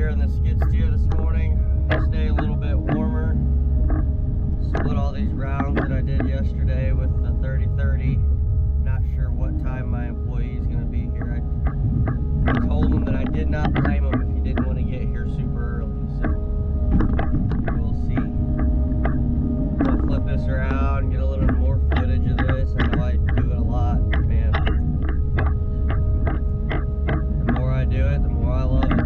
here in the skid steer this morning. Stay a little bit warmer. Split all these rounds that I did yesterday with the 30-30. Not sure what time my employee is going to be here. I told him that I did not blame him if he didn't want to get here super early. So we'll see. I'll flip this around and get a little more footage of this. I know I do it a lot, man. The more I do it, the more I love it.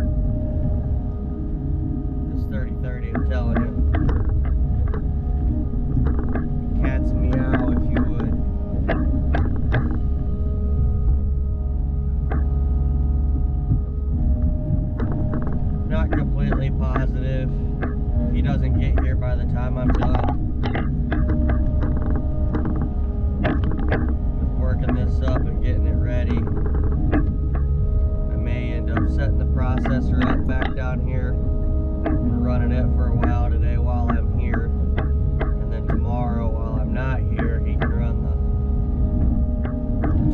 This 30-30, I'm telling you. Cats meow if you would. Not completely positive if he doesn't get here by the time I'm done with working this up and getting it ready. I may end up setting the processor up back down here and running it for a while today while I'm here, and then tomorrow while I'm not here he can run the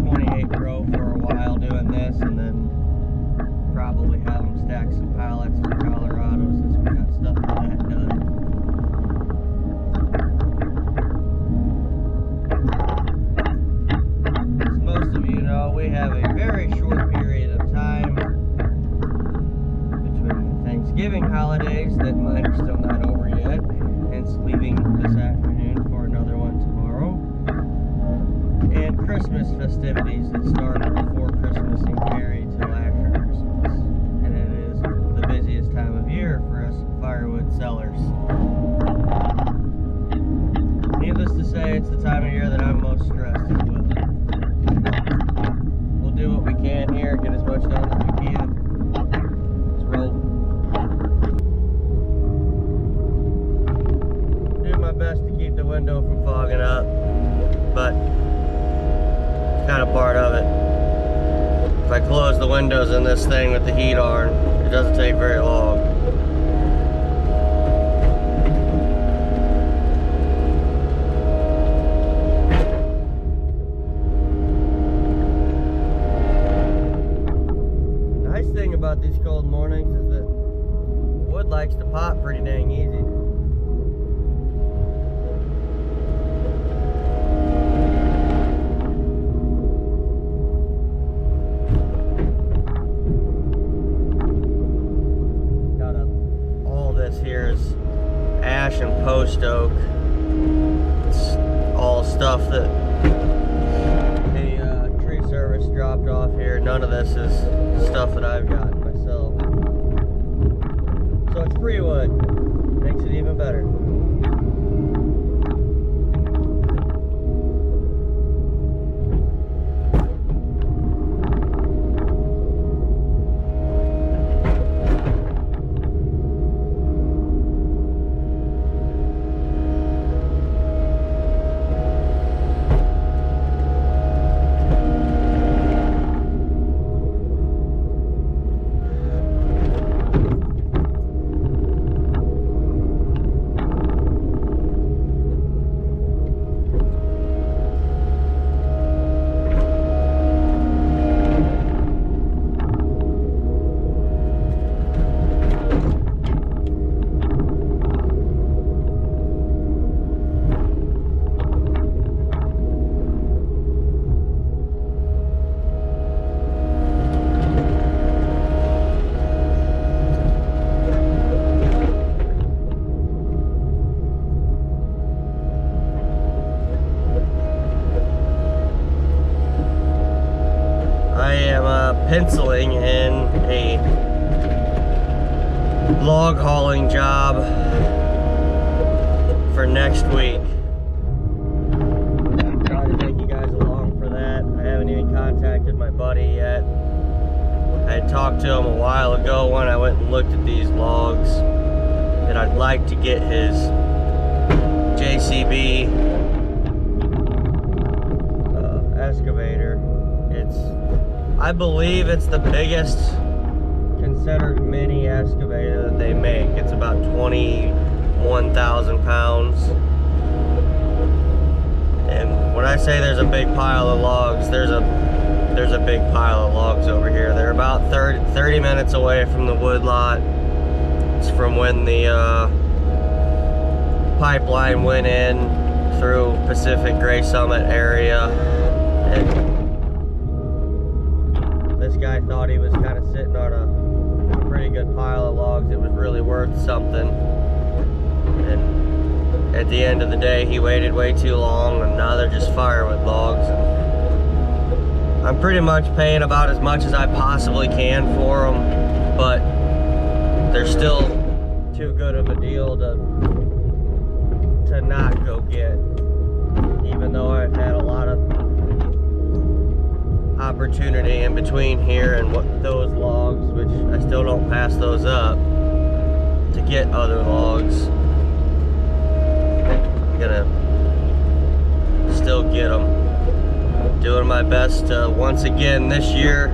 28 Pro for a while doing this, and then probably have him stack some pallets for Colorado since we got stuff for that done. As most of you know, we have a very short period of time between the Thanksgiving holidays that mine are still not over yet, hence leaving this afternoon for another one tomorrow, and Christmas festivities that start before Christmas and carry till after Christmas. And it is the busiest time of year for us firewood sellers. Needless to say, it's the time of year that I'm most stressed as well. We'll do what we can here, get as much done as we can. Let's roll. Do my best to keep the window from fogging up, but it's kind of part of it. If I close the windows in this thing with the heat on, it doesn't take very long. The nice thing about these cold mornings is that wood likes to pop pretty dang easy. Here is ash and post oak. It's all stuff that the tree service dropped off here. None of this is stuff that I've gotten myself. So it's free wood. Makes it even better. Penciling in a log hauling job for next week. I'm trying to take you guys along for that. I haven't even contacted my buddy yet. I had talked to him a while ago when I went and looked at these logs that I'd like to get his JCB excavator. I believe it's the biggest considered mini excavator that they make. It's about 21,000 pounds. And when I say there's a big pile of logs, there's a big pile of logs over here. They're about 30 minutes away from the wood lot. roots from when the pipeline went in through Pacific Gray Summit area. And this guy thought he was kind of sitting on a pretty good pile of logs. It was really worth something. And at the end of the day, he waited way too long, and now they're just firewood logs. And I'm pretty much paying about as much as I possibly can for them, but they're still too good of a deal to not go get, even though I've had a lot of opportunity in between here and what those logs, which I still don't pass those up, to get other logs. I'm gonna still get them. Doing my best to once again this year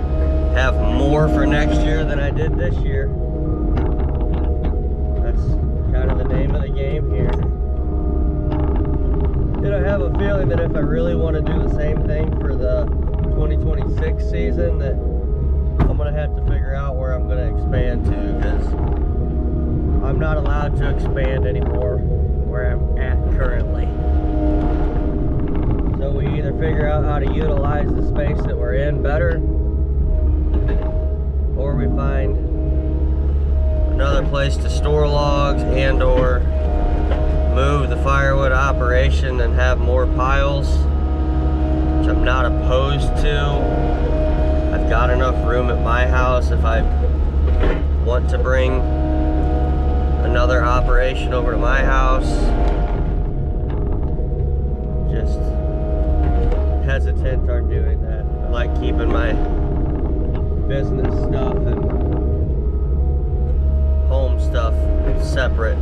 have more for next year than I did this year. That's kind of the name of the game here. And I have a feeling that if I really want to do the same thing for the 2026 season, that I'm going to have to figure out where I'm going to expand to, because I'm not allowed to expand anymore where I'm at currently. So we either figure out how to utilize the space that we're in better, or we find another place to store logs and or move the firewood operation and have more piles, which I'm not opposed to. I've got enough room at my house if I want to bring another operation over to my house. Just hesitant on doing that. I like keeping my business stuff and home stuff separate.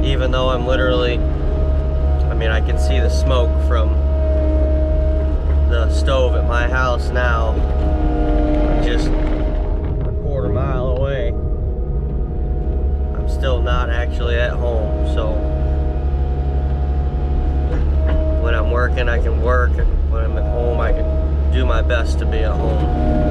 Even though I'm literally, I mean, I can see the smoke from the stove at my house now, just a quarter mile away. I'm still not actually at home, so when I'm working, I can work, and when I'm at home, I can do my best to be at home.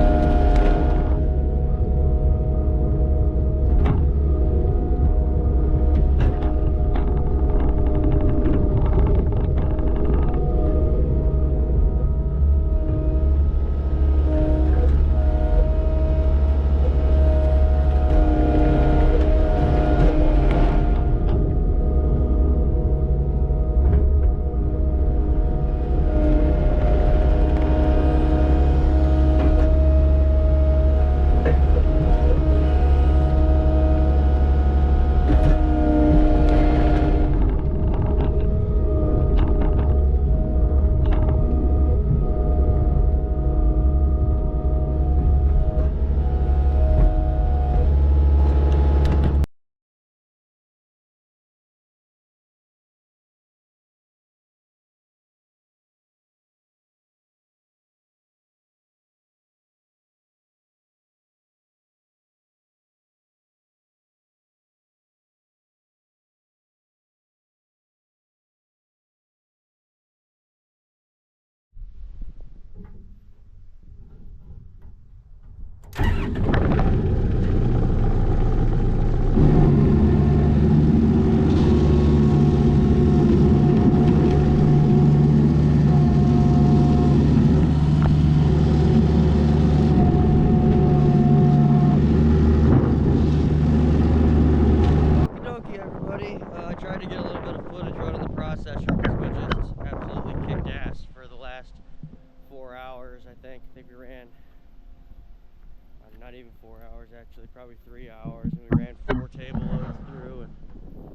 Not even 4 hours, actually, probably 3 hours, and we ran 4 table loads through, and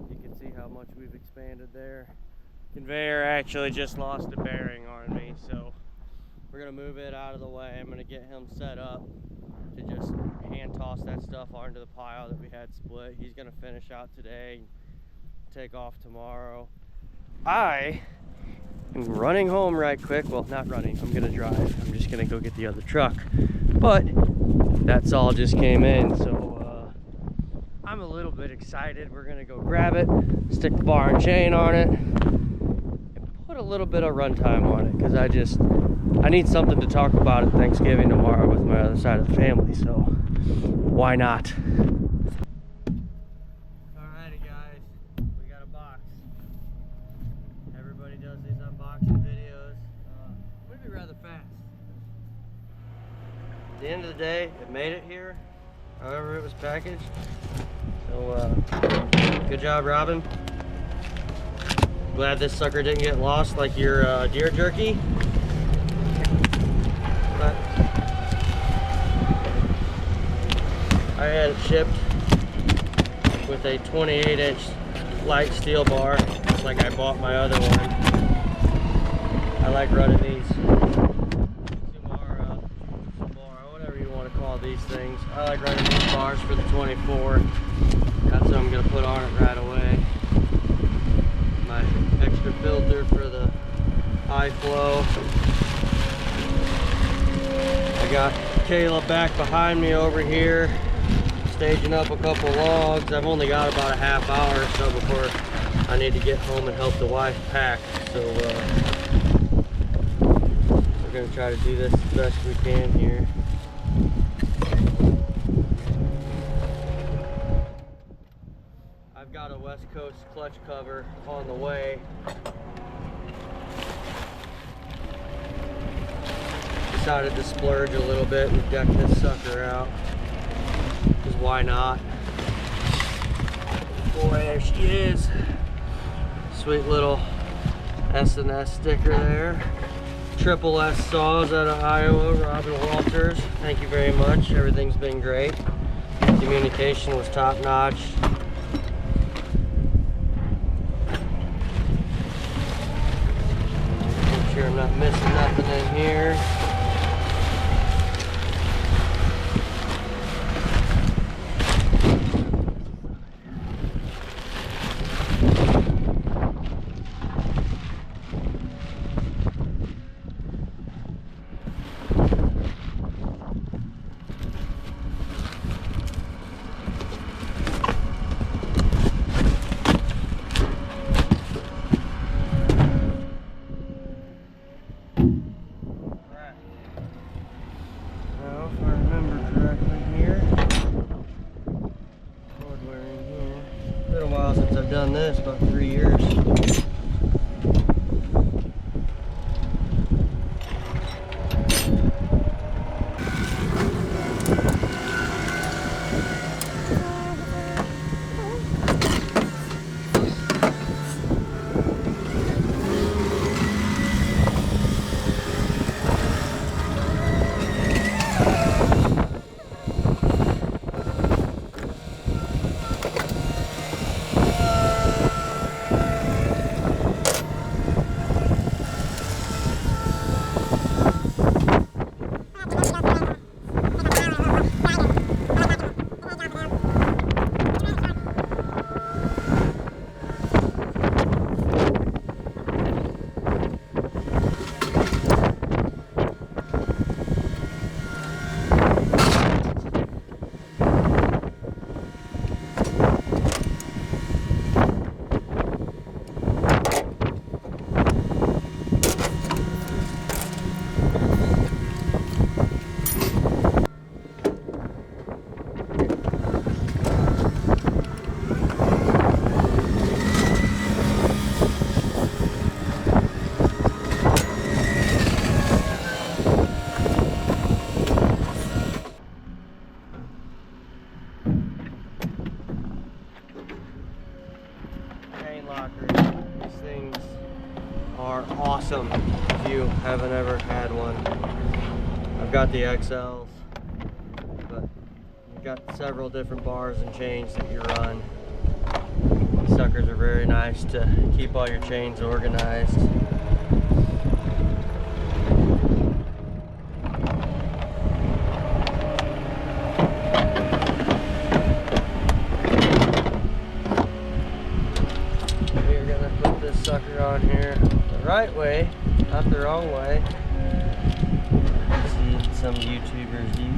you can see how much we've expanded there. Conveyor actually just lost a bearing on me, so we're gonna move it out of the way. I'm gonna get him set up to just hand toss that stuff onto the pile that we had split. He's gonna finish out today and take off tomorrow. I am running home right quick. Well, not running, I'm gonna drive. I'm just gonna go get the other truck, but that's all just came in, so I'm a little bit excited. We're gonna go grab it, stick the bar and chain on it, and put a little bit of runtime on it, because I need something to talk about at Thanksgiving tomorrow with my other side of the family, so why not? the day, it made it here, however it was packaged. So good job, Robin. Glad this sucker didn't get lost like your deer jerky. But I had it shipped with a 28-inch light steel bar, like I bought my other one. I like running these Sumara, whatever you want to call these things. I like running these bars for the 24. That's what I'm going to put on it right away. My extra filter for the high flow. I got Kayla back behind me over here, staging up a couple logs. I've only got about a half hour or so before I need to get home and help the wife pack. So we're going to try to do this as best we can here. I've got a West Coast clutch cover on the way. Decided to splurge a little bit and deck this sucker out, because why not? Boy, there she is. Sweet little S&S sticker there. Triple S saws out of Iowa, Robin Walters. Thank you very much. Everything's been great. Communication was top notch. Make sure I'm not missing nothing in here. Since I've done this, about 3 years. These things are awesome if you haven't ever had one. I've got the XLs, but you've got several different bars and chains that you run. These suckers are very nice to keep all your chains organized. Sucker on here the right way, not the wrong way. See some YouTubers do.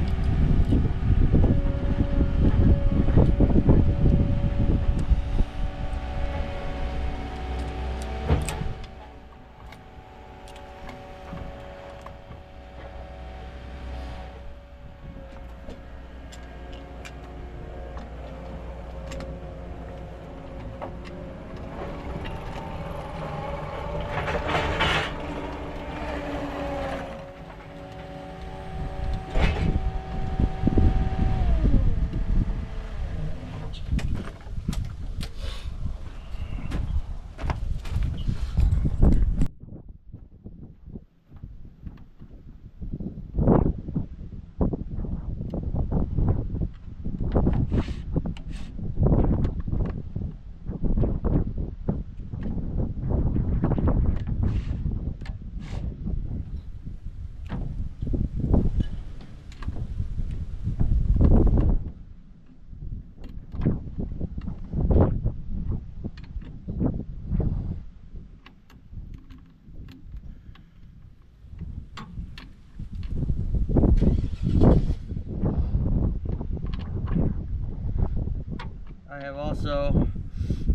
I have also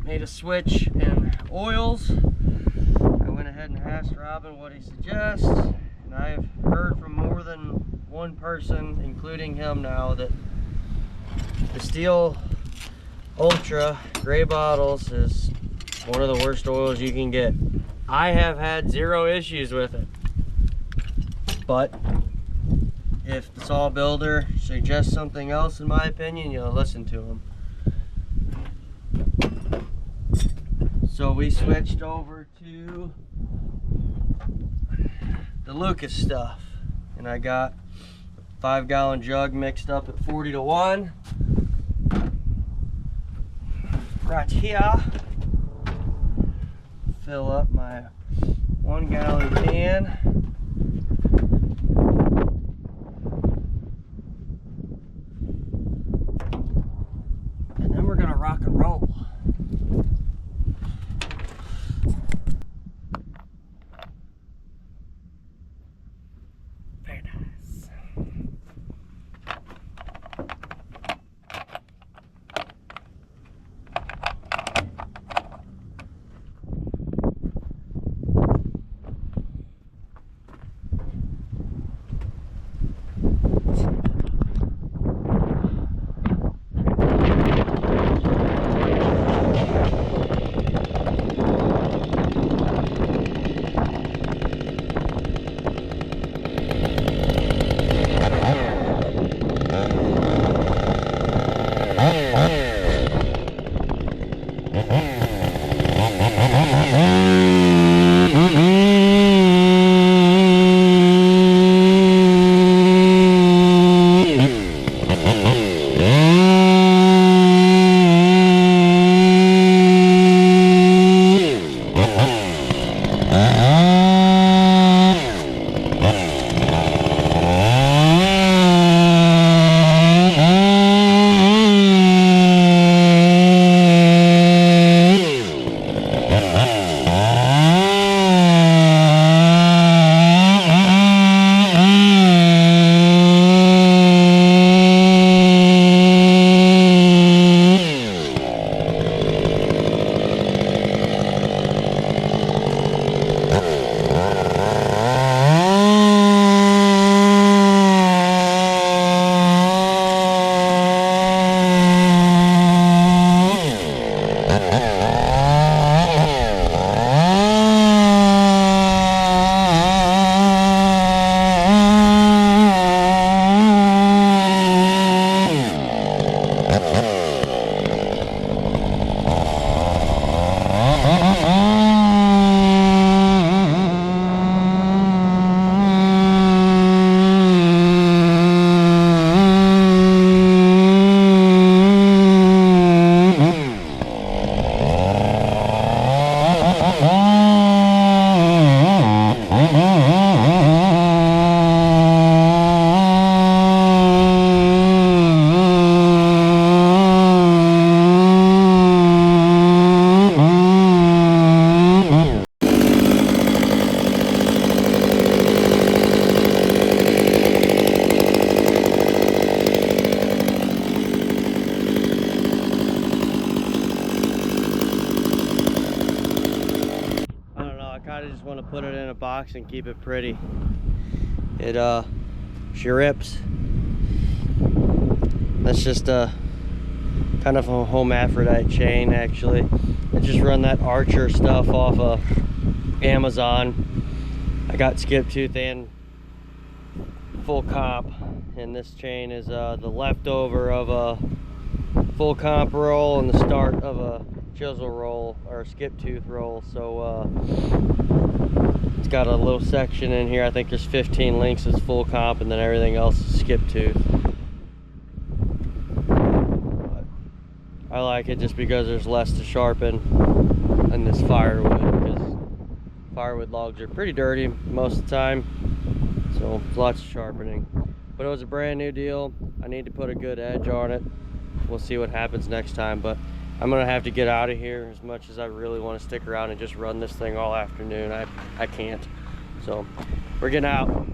made a switch in oils. I went ahead and asked Robin what he suggests, and I've heard from more than one person, including him now, that the Steel Ultra gray bottles is one of the worst oils you can get. I have had zero issues with it, but if the saw builder suggests something else, in my opinion, you'll listen to him. So we switched over to the Lucas stuff, and I got a 5-gallon jug mixed up at 40-to-1 right here. Fill up my 1-gallon can. And then we're gonna rock and roll. Very nice. I just want to put it in a box and keep it pretty. It she rips. That's just a kind of a hermaphrodite chain, actually. I just run that Archer stuff off of Amazon. I got skip tooth and full comp, and this chain is the leftover of a full comp roll and the start of a chisel roll or skip tooth roll. So it's got a little section in here. I think there's 15 links is full comp, and then everything else is skip tooth. But I like it just because there's less to sharpen in this firewood, because firewood logs are pretty dirty most of the time, so lots of sharpening. But it was a brand new deal. I need to put a good edge on it. We'll see what happens next time, but I'm gonna have to get out of here. As much as I really want to stick around and just run this thing all afternoon, I can't. So we're getting out.